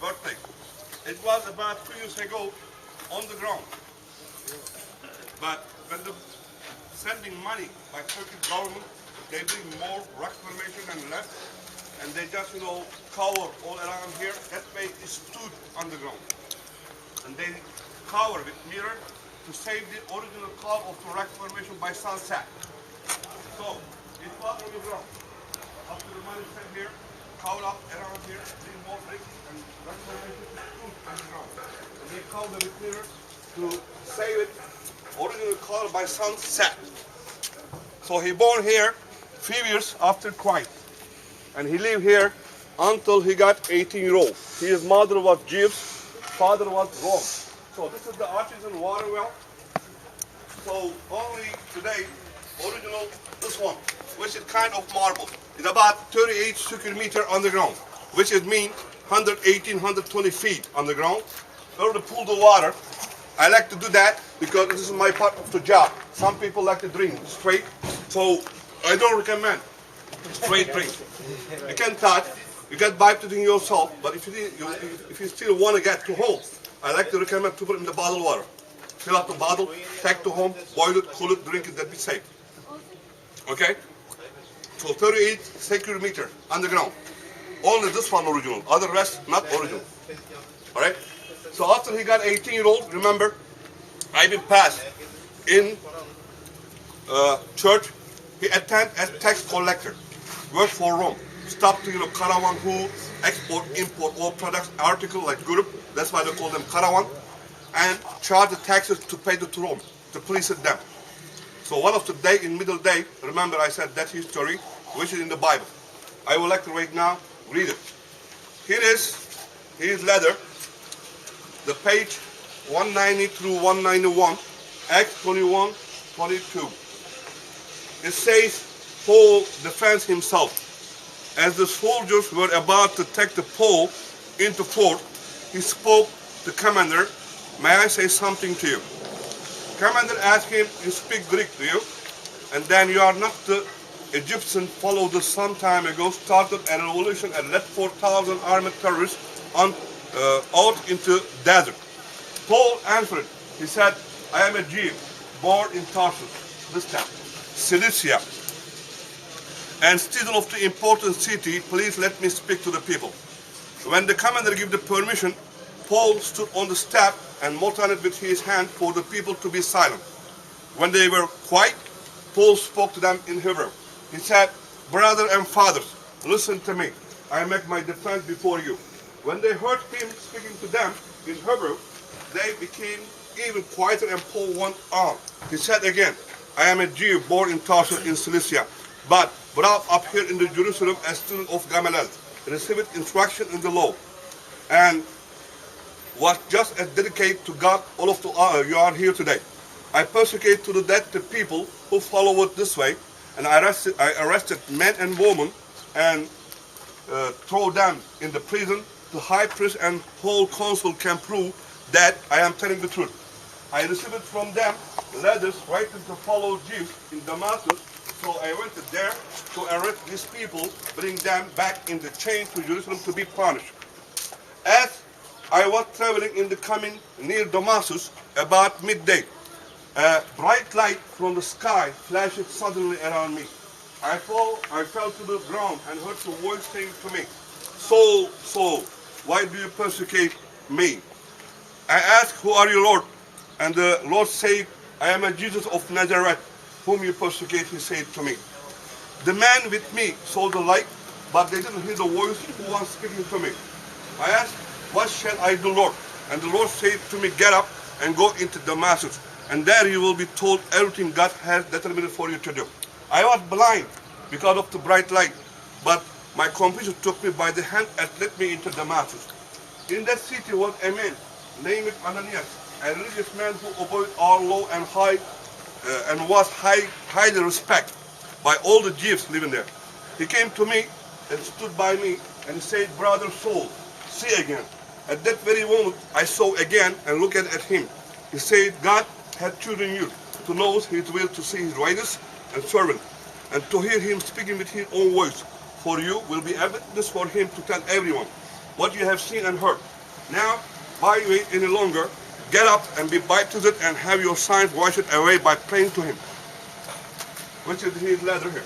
Birthplace. It was about 2 years ago on the ground. But when the sending money by Turkish government, they bring more rock formation and left, and they just cover all around here. That way it stood on the ground, and they cover with mirror to save the original color of the rock formation by sunset. So it was on the ground. After the money sent here, cover up around here, bring more bricks and rock formation stood on the ground, and they cover with mirror to save it original color by sunset. So he born here few years after Christ, and he lived here until he got 18 years old. His mother was Jewish, father was Rome. So this is the artisan water well. So only today, original this one, which is kind of marble. It's about 38 square meter on the ground, which is mean 118, 120 feet on the ground. In order to pull the water, I like to do that because this is my part of the job. Some people like to drink straight, so I don't recommend straight drink. You can touch, you can buy to drink yourself, but if you still want to get to home, I like to recommend to put in the bottled water. Fill up the bottle, take to home, boil it, cool it, drink it, that be safe. Okay? So 38 square meter underground. Only this one original, other rest not original. Alright? So after he got 18-year-old, remember, I've been passed in church. He attended as tax collector, worked for Rome, stopped to caravan who export, import all products, article like group. That's why they call them caravan, and charge the taxes to pay to Rome, to please them. So one of the day in middle day, remember I said that history, which is in the Bible. I would like to right now read it. Here is his letter. The page 190 through 191, Acts 21, 22. It says, Paul defends himself. As the soldiers were about to take the Paul into fort, he spoke to commander, "May I say something to you?" Commander asked him, "You speak Greek, do you? And then you are not the Egyptian followed us some time ago, started a revolution and led 4,000 armed terrorists out into desert." Paul answered. He said, "I am a Jew, born in Tarsus, this town, Cilicia, and citizen of the important city. Please let me speak to the people." When the commander gave the permission, Paul stood on the step and motioned with his hand for the people to be silent. When they were quiet, Paul spoke to them in Hebrew. He said, "Brothers and fathers, listen to me. I make my defense before you." When they heard him speaking to them in Hebrew, they became even quieter, and Paul went on. He said again, "I am a Jew born in Tarsus in Cilicia, but brought up here in the Jerusalem as student of Gamaliel, received instruction in the law, and was just as dedicated to God all of you are here today. I persecute to the death the people who follow it this way, and I arrested men and women and throw them in the prison. The high priest and whole council can prove that I am telling the truth. I received from them letters writing to follow Jews in Damascus, so I went there to arrest these people, bring them back in the chains to Jerusalem to be punished. As I was traveling in the coming near Damascus about midday, a bright light from the sky flashed suddenly around me. I fell to the ground and heard the voice saying to me, "Saul, Saul, why do you persecute me?" I asked, "Who are you, Lord?" And the Lord said, "I am a Jesus of Nazareth, whom you persecute," he said to me. The man with me saw the light, but they didn't hear the voice who was speaking to me. I asked, "What shall I do, Lord?" And the Lord said to me, "Get up and go into Damascus, and there you will be told everything God has determined for you to do." I was blind because of the bright light, but my companion took me by the hand and led me into Damascus. In that city was a man named Ananias, a religious man who obeyed our law and was highly respected by all the Jews living there. He came to me and stood by me and said, "Brother Saul, see again." At that very moment I saw again and looked at him. He said, "God had chosen you to know his will, to see his righteous and servant, and to hear him speaking with his own voice. For you will be a witness for him to tell everyone what you have seen and heard. Now, why you wait any longer? Get up and be baptized and have your sins washed away by praying to him. Which is his letter here.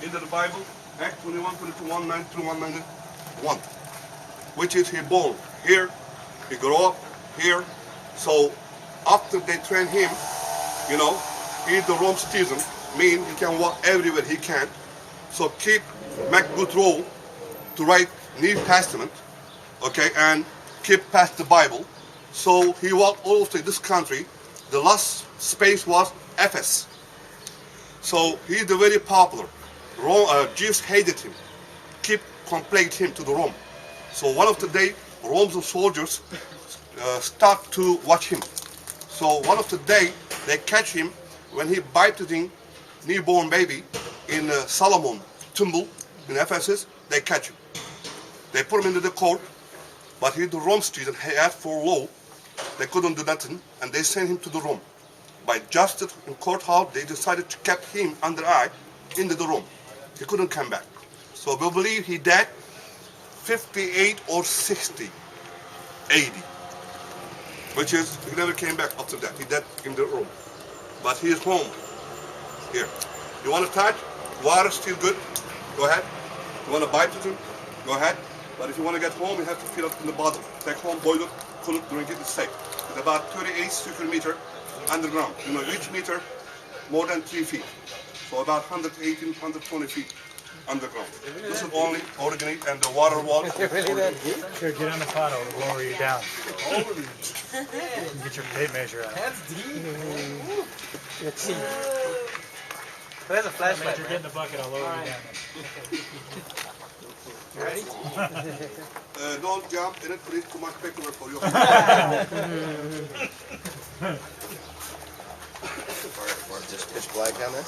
In the Bible, Acts 21, 22, 1, 9 through 191. Which is he born here, he grew up here. So after they train him, you know, he's the Rome citizen, mean he can walk everywhere he can. So make good role to write New Testament, okay, and keep past the Bible. So he walked all over this country. The last space was Ephesus. So he's very popular. Jews hated him, keep complaining him to the Rome. So one of the day, Rome's soldiers start to watch him. So one of the day, they catch him when he baptizing newborn baby in Solomon temple in Ephesus. They catch him. They put him into the court, but he's the Rome citizen. He asked for law. They couldn't do nothing, and they sent him to the Rome. By justice in courthouse, they decided to keep him under eye into the Rome. He couldn't come back. So we believe he died 58 or 60 AD, which is he never came back after that. He died in the Rome, but he is home here. You want to touch? Water still good? Go ahead. You want to baptize him? Go ahead. But if you want to get home, you have to fill it in the bottle. Take home, boil it, cool it, drink it. It's safe. It's about 38 square meter underground. You know, each meter more than 3 feet. So about 118, 120 feet underground. This is only originate and the water wall. Here, get on the pot, I'll lower you down. Get your tape measure out. That's deep. Let's see. There's a flashlight. Get in the bucket, I'll lower you down. Ready? Don't jump in it, please. Too much paperwork for you. Just pitch black down there?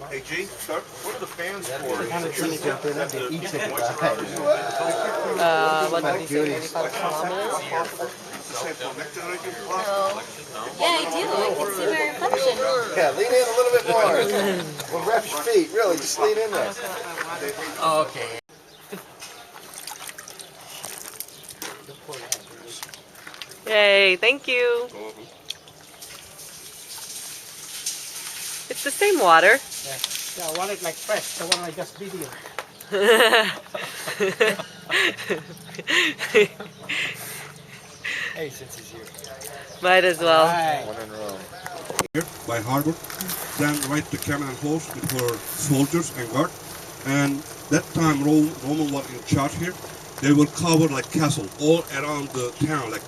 Hey, G, sir. What are the fans for? What do you say, 25 kilometers? Yeah, I do. I can see my reflection. Yeah, lean in a little bit more. Well, wrap your feet, really, just lean in there. Oh, okay. Yay, thank you. It's the same water. Yeah, I want it like fresh, the one I just video. Hey, since he's here. Might as well. One in Rome. Here by harbor, then right to camel and horse with her soldiers and guard. And that time Roman was in charge here. They will cover like castle all around the town, like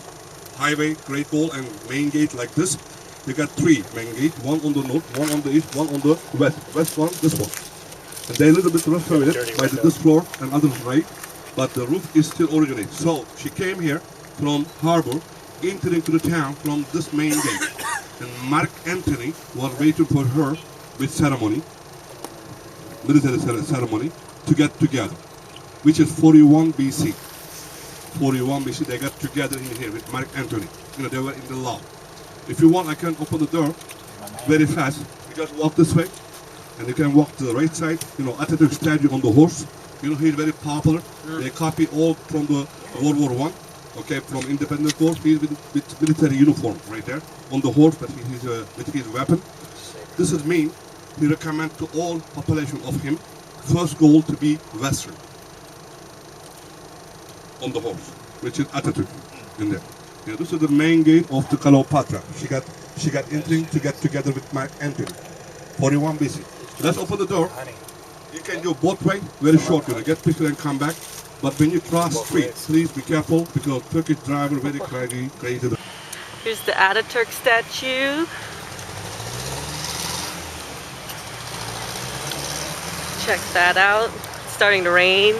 highway, Great Wall, and main gate like this. They got 3 main gates, one on the north, one on the east, one on the west. West one, this one. And they a little bit renovated by this floor and others right, but the roof is still originate. So she came here from harbor, entering to the town from this main gate. And Mark Antony was waiting for her with ceremony, military ceremony, to get together, which is 41 BC. 41 BC, they got together in here with Mark Antony. You know, they were in the law. If you want, I can open the door very fast. You just walk this way, and you can walk to the right side. You know, Atatürk statue on the horse. You know, he's very popular. They copy all from the World War I. Okay, from Independence War. He's with military uniform right there on the horse, but he's with his weapon. This is mean. He recommend to all population of him, first goal to be Western on the horse, which is Atatürk in there. Yeah, this is the main gate of the Cleopatra. She got entering to get together with Mark Antony. 41 BC. Let's open the door. You can go both way, very short, you know, get picture and come back. But when you cross street, please be careful because Turkish driver very crazy. Here's the Ataturk statue. Check that out. It's starting to rain.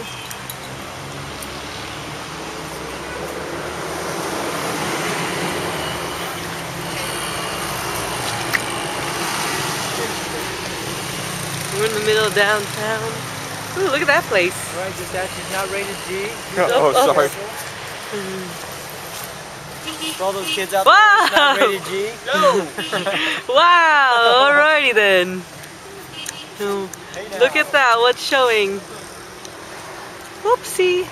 We're in the middle of downtown. Ooh, look at that place. Right, the statue's not rated G. Oh, sorry. For all those kids out there, it's not rated G. Wow, alrighty then. Look at that, what's showing? Whoopsie.